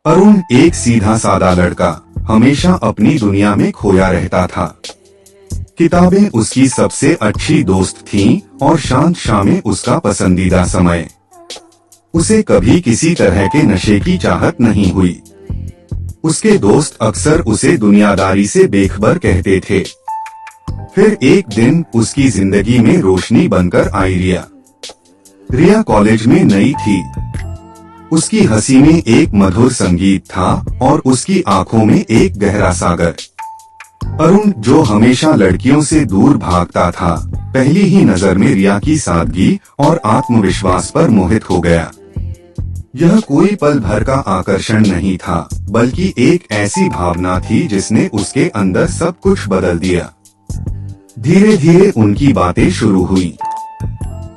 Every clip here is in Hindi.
अरुण एक सीधा सादा लड़का हमेशा अपनी दुनिया में खोया रहता था। किताबें उसकी सबसे अच्छी दोस्त थीं और शांत शामें उसका पसंदीदा समय। उसे कभी किसी तरह के नशे की चाहत नहीं हुई। उसके दोस्त अक्सर उसे दुनियादारी से बेखबर कहते थे। फिर एक दिन उसकी जिंदगी में रोशनी बनकर आई रिया। रिया कॉलेज में नई थी। उसकी हंसी में एक मधुर संगीत था और उसकी आंखों में एक गहरा सागर। अरुण, जो हमेशा लड़कियों से दूर भागता था, पहली ही नजर में रिया की सादगी और आत्मविश्वास पर मोहित हो गया। यह कोई पल भर का आकर्षण नहीं था, बल्कि एक ऐसी भावना थी जिसने उसके अंदर सब कुछ बदल दिया। धीरे धीरे उनकी बातें शुरू हुई।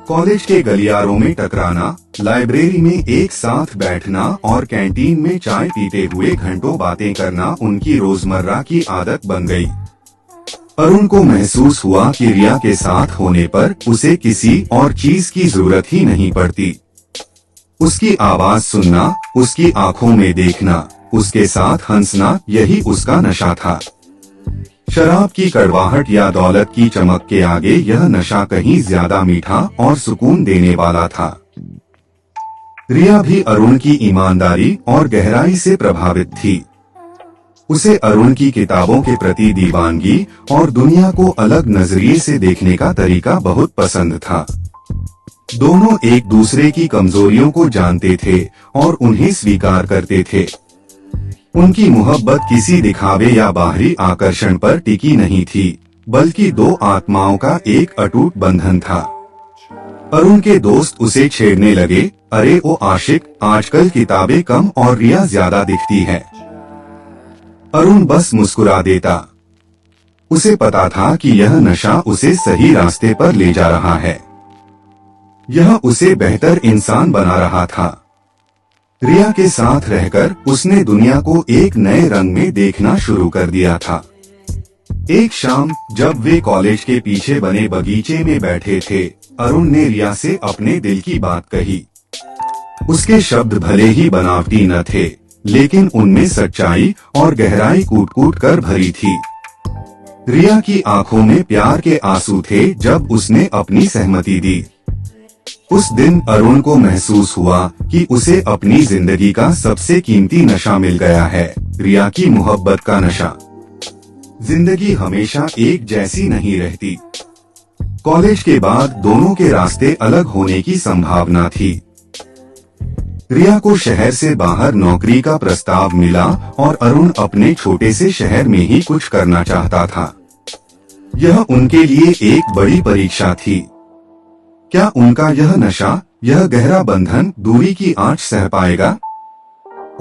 कॉलेज के गलियारों में टकराना, लाइब्रेरी में एक साथ बैठना और कैंटीन में चाय पीते हुए घंटों बातें करना उनकी रोजमर्रा की आदत बन गई। अरुण को महसूस हुआ कि रिया के साथ होने पर उसे किसी और चीज की जरूरत ही नहीं पड़ती। उसकी आवाज सुनना, उसकी आंखों में देखना, उसके साथ हंसना, यही उसका नशा था। शराब की कड़वाहट या दौलत की चमक के आगे यह नशा कहीं ज्यादा मीठा और सुकून देने वाला था। रिया भी अरुण की ईमानदारी और गहराई से प्रभावित थी। उसे अरुण की किताबों के प्रति दीवानगी और दुनिया को अलग नजरिए से देखने का तरीका बहुत पसंद था। दोनों एक दूसरे की कमजोरियों को जानते थे और उन्हें स्वीकार करते थे। उनकी मोहब्बत किसी दिखावे या बाहरी आकर्षण पर टिकी नहीं थी, बल्कि दो आत्माओं का एक अटूट बंधन था। अरुण के दोस्त उसे छेड़ने लगे, अरे ओ आशिक, आजकल किताबें कम और रिया ज्यादा दिखती है। अरुण बस मुस्कुरा देता। उसे पता था कि यह नशा उसे सही रास्ते पर ले जा रहा है। यह उसे बेहतर इंसान बना रहा था। रिया के साथ रहकर उसने दुनिया को एक नए रंग में देखना शुरू कर दिया था। एक शाम जब वे कॉलेज के पीछे बने बगीचे में बैठे थे, अरुण ने रिया से अपने दिल की बात कही। उसके शब्द भले ही बनावटी न थे, लेकिन उनमें सच्चाई और गहराई कूट-कूट कर भरी थी। रिया की आंखों में प्यार के आंसू थे जब उसने अपनी सहमति दी। उस दिन अरुण को महसूस हुआ कि उसे अपनी जिंदगी का सबसे कीमती नशा मिल गया है, रिया की मोहब्बत का नशा। जिंदगी हमेशा एक जैसी नहीं रहती। कॉलेज के बाद दोनों के रास्ते अलग होने की संभावना थी। रिया को शहर से बाहर नौकरी का प्रस्ताव मिला और अरुण अपने छोटे से शहर में ही कुछ करना चाहता था। यह उनके लिए एक बड़ी परीक्षा थी। क्या उनका यह नशा, यह गहरा बंधन दूरी की आंच सह पाएगा?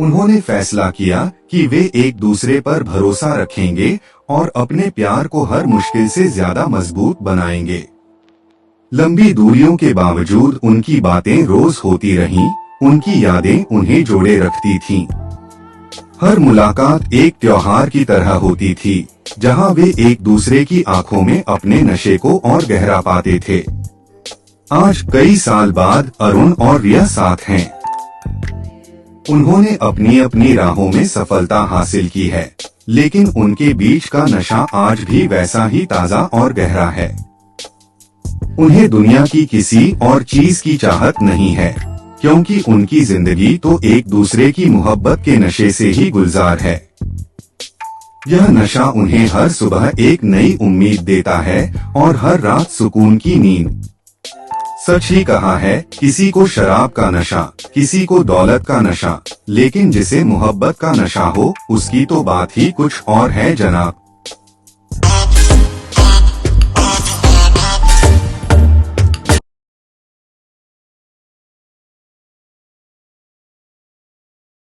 उन्होंने फैसला किया कि वे एक दूसरे पर भरोसा रखेंगे और अपने प्यार को हर मुश्किल से ज्यादा मजबूत बनाएंगे। लंबी दूरियों के बावजूद उनकी बातें रोज होती रहीं, उनकी यादें उन्हें जोड़े रखती थीं। हर मुलाकात एक त्योहार की तरह होती थी, जहां वे एक दूसरे की आंखों में अपने नशे को और गहरा पाते थे। आज कई साल बाद अरुण और रिया साथ हैं। उन्होंने अपनी अपनी राहों में सफलता हासिल की है, लेकिन उनके बीच का नशा आज भी वैसा ही ताजा और गहरा है। उन्हें दुनिया की किसी और चीज की चाहत नहीं है, क्योंकि उनकी जिंदगी तो एक दूसरे की मोहब्बत के नशे से ही गुलजार है। यह नशा उन्हें हर सुबह एक नई उम्मीद देता है और हर रात सुकून की नींद। सच ही कहा है, किसी को शराब का नशा, किसी को दौलत का नशा, लेकिन जिसे मोहब्बत का नशा हो, उसकी तो बात ही कुछ और है जनाब।